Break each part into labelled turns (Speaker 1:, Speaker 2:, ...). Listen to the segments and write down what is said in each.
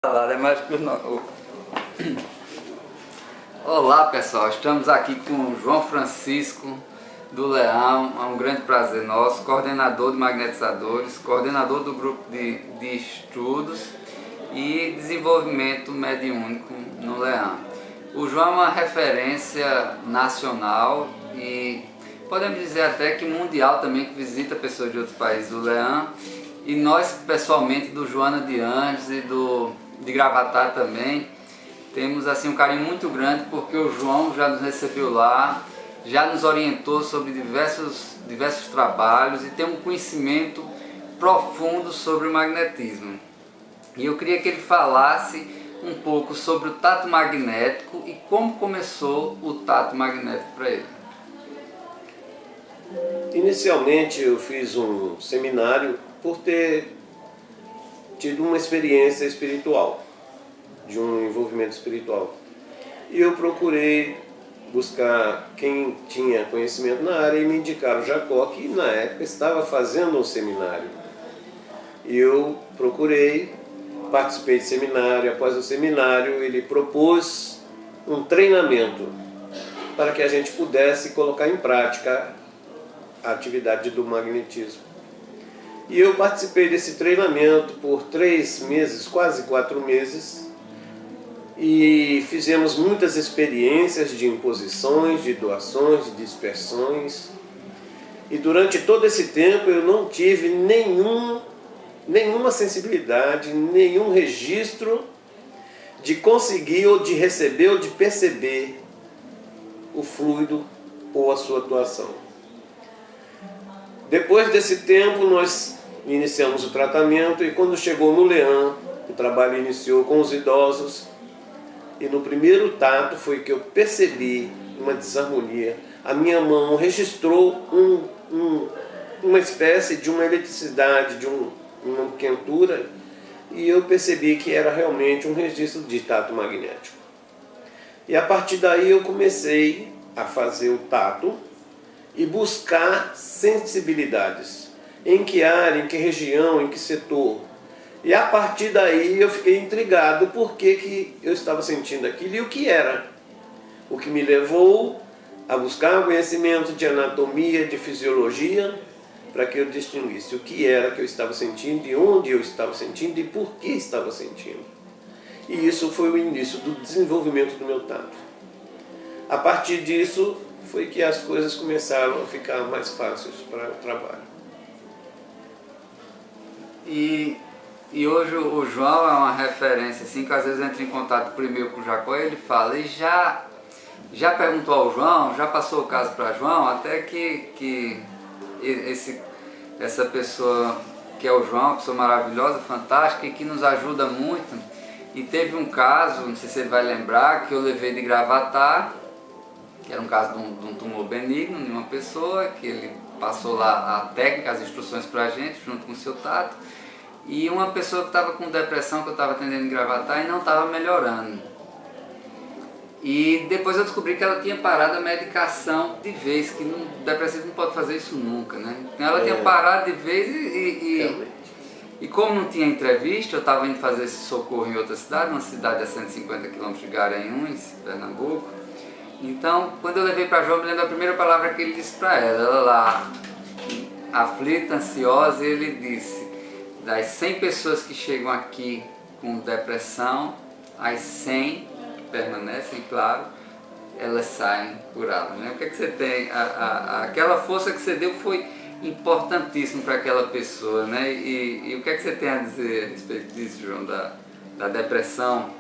Speaker 1: É mais que Olá pessoal, estamos aqui com o João Francisco do Leão. É um grande prazer nosso, coordenador de magnetizadores, coordenador do grupo de estudos e desenvolvimento mediúnico no Leão. O João é uma referência nacional e podemos dizer até que mundial também, que visita pessoas de outros países do Leão. E nós pessoalmente do Joana de Anjos e de Gravatá também temos assim um carinho muito grande, porque o João já nos recebeu lá, já nos orientou sobre diversos trabalhos e tem um conhecimento profundo sobre o magnetismo. E eu queria que ele falasse um pouco sobre o tato magnético e como começou o tato magnético para ele.
Speaker 2: Inicialmente eu fiz um seminário por ter tido uma experiência espiritual, de um envolvimento espiritual. E eu procurei buscar quem tinha conhecimento na área e me indicaram o Jacó, que na época estava fazendo um seminário. E eu procurei, participei de seminário. Após o seminário ele propôs um treinamento para que a gente pudesse colocar em prática a atividade do magnetismo. E eu participei desse treinamento por 3 meses, quase 4 meses, e fizemos muitas experiências de imposições, de doações, de dispersões. E durante todo esse tempo eu não tive nenhuma sensibilidade, nenhum registro de conseguir ou de receber ou de perceber o fluido ou a sua atuação. Depois desse tempo nós iniciamos o tratamento e quando chegou no Leão, o trabalho iniciou com os idosos e no primeiro tato foi que eu percebi uma desarmonia. A minha mão registrou uma espécie de uma eletricidade, de uma quentura, e eu percebi que era realmente um registro de tato magnético. E a partir daí eu comecei a fazer o tato e buscar sensibilidades. Em que área, em que região, em que setor. E a partir daí eu fiquei intrigado por que eu estava sentindo aquilo e o que era. O que me levou a buscar conhecimento de anatomia, de fisiologia, para que eu distinguisse o que era que eu estava sentindo, e onde eu estava sentindo e por que estava sentindo. E isso foi o início do desenvolvimento do meu tato. A partir disso foi que as coisas começaram a ficar mais fáceis para o trabalho.
Speaker 1: E hoje o João é uma referência, assim, que às vezes entra em contato primeiro com o Jacó e ele fala, e já perguntou ao João, já passou o caso para João, até que essa pessoa que é o João, uma pessoa maravilhosa, fantástica e que nos ajuda muito. E teve um caso, não sei se ele vai lembrar, que eu levei de Gravatá, que era um caso de um tumor benigno em uma pessoa, que ele passou lá a técnica, as instruções para a gente, junto com o seu tato, e uma pessoa que estava com depressão, que eu estava atendendo em Gravatá, e não estava melhorando. E depois eu descobri que ela tinha parado a medicação de vez, que depressivo não pode fazer isso nunca, né? Então ela tinha parado de vez e como não tinha entrevista, eu estava indo fazer esse socorro em outra cidade, uma cidade a 150 km de Garanhuns, Pernambuco. Então, quando eu levei para João, eu me lembro da primeira palavra que ele disse para ela lá, aflita, ansiosa, e ele disse, das 100 pessoas que chegam aqui com depressão, as 100 que permanecem, claro, elas saem curadas, né? O que é que você tem? Aquela força que você deu foi importantíssima para aquela pessoa, né? E o que é que você tem a dizer a respeito disso, João, da depressão?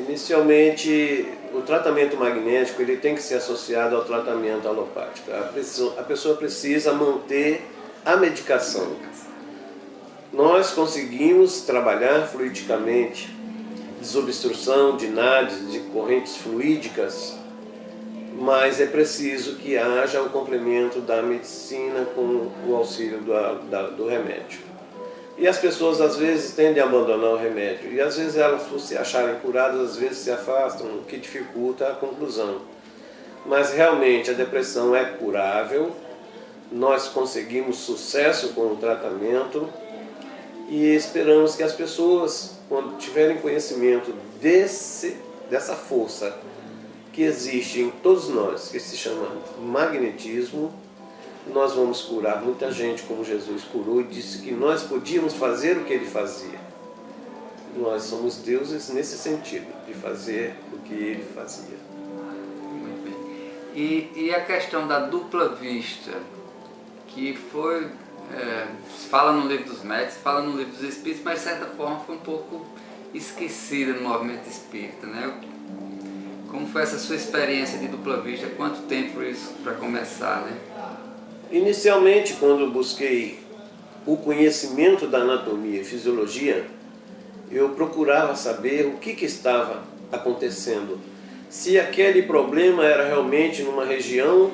Speaker 2: Inicialmente, o tratamento magnético ele tem que ser associado ao tratamento alopático. A pessoa precisa manter a medicação. Nós conseguimos trabalhar fluidicamente, desobstrução de nádios, de correntes fluídicas, mas é preciso que haja o complemento da medicina com o auxílio do remédio. E as pessoas às vezes tendem a abandonar o remédio. E às vezes elas, por se acharem curadas, às vezes se afastam, o que dificulta a conclusão. Mas realmente a depressão é curável, nós conseguimos sucesso com o tratamento e esperamos que as pessoas quando tiverem conhecimento dessa força que existe em todos nós, que se chama magnetismo, nós vamos curar muita gente como Jesus curou e disse que nós podíamos fazer o que ele fazia. Nós somos deuses nesse sentido, de fazer o que ele fazia.
Speaker 1: Muito bem. E a questão da dupla vista, que foi, se fala no livro dos médicos, se fala no livro dos espíritos, mas de certa forma foi um pouco esquecida no movimento espírita, né? Como foi essa sua experiência de dupla vista? Quanto tempo isso para começar, né?
Speaker 2: Inicialmente, quando eu busquei o conhecimento da anatomia e fisiologia, eu procurava saber o que estava acontecendo. Se aquele problema era realmente numa região,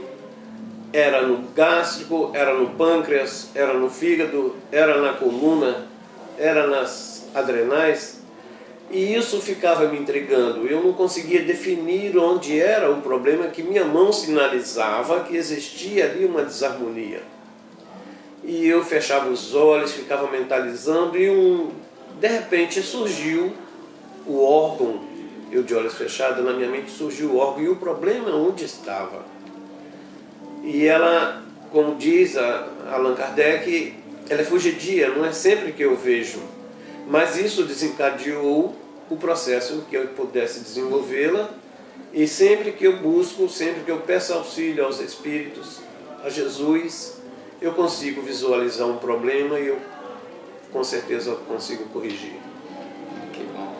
Speaker 2: era no gástrico, era no pâncreas, era no fígado, era na coluna, era nas adrenais. E isso ficava me intrigando. Eu não conseguia definir onde era o problema, que minha mão sinalizava que existia ali uma desarmonia. E eu fechava os olhos, ficava mentalizando e de repente surgiu o órgão. Eu de olhos fechados, na minha mente surgiu o órgão e o problema onde estava. E ela, como diz Allan Kardec, ela é fugidia, não é sempre que eu vejo. Mas isso desencadeou o processo que eu pudesse desenvolvê-la, e sempre que eu busco, sempre que eu peço auxílio aos Espíritos, a Jesus, eu consigo visualizar um problema e eu com certeza consigo corrigir.
Speaker 1: Que bom.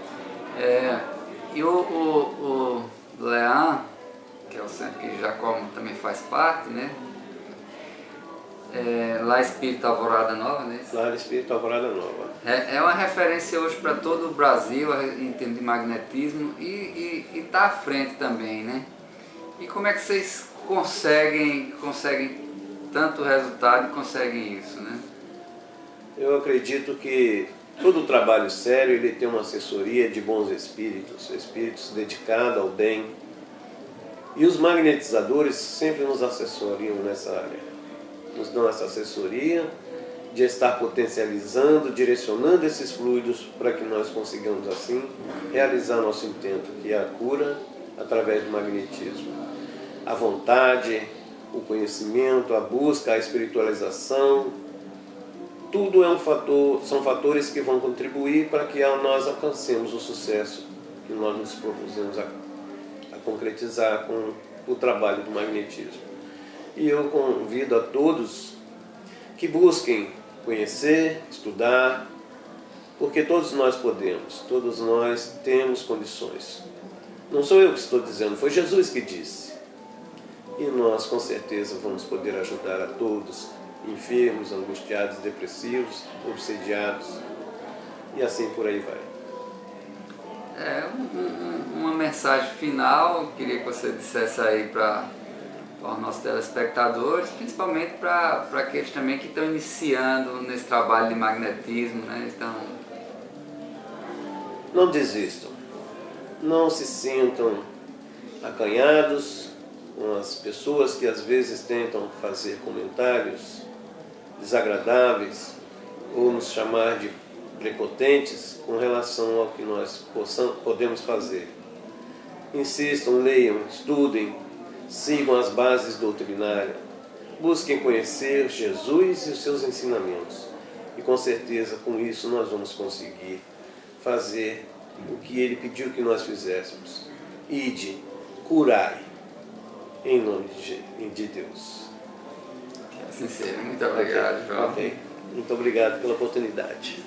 Speaker 1: E o Leão, que é o centro que Jacó também faz parte, né? Lá Espírito Alvorada Nova, né?
Speaker 2: Lá Espírito Alvorada Nova.
Speaker 1: É uma referência hoje para todo o Brasil em termos de magnetismo e está à frente também, né? E como é que vocês conseguem tanto resultado e conseguem isso, né?
Speaker 2: Eu acredito que todo trabalho sério ele tem uma assessoria de bons espíritos dedicados ao bem. E os magnetizadores sempre nos assessoriam nessa área. Nos dão essa assessoria de estar potencializando, direcionando esses fluidos para que nós consigamos assim realizar nosso intento, que é a cura através do magnetismo. A vontade, o conhecimento, a busca, a espiritualização, tudo são fatores que vão contribuir para que nós alcancemos o sucesso que nós nos propusemos a concretizar com o trabalho do magnetismo. E eu convido a todos que busquem conhecer, estudar, porque todos nós podemos, todos nós temos condições. Não sou eu que estou dizendo, foi Jesus que disse. E nós com certeza vamos poder ajudar a todos, enfermos, angustiados, depressivos, obsediados, e assim por aí vai.
Speaker 1: Uma mensagem final, queria que você dissesse aí para os nossos telespectadores, principalmente para aqueles também que estão iniciando nesse trabalho de magnetismo, né? Então...
Speaker 2: Não desistam, não se sintam acanhados com as pessoas que às vezes tentam fazer comentários desagradáveis ou nos chamar de prepotentes com relação ao que nós podemos fazer. Insistam, leiam, estudem, sigam as bases doutrinárias, busquem conhecer Jesus e os seus ensinamentos. E com certeza com isso nós vamos conseguir fazer o que ele pediu que nós fizéssemos. Ide, curai, em nome de Deus.
Speaker 1: Assim seja. Muito obrigado, João.
Speaker 2: Okay. Muito obrigado pela oportunidade.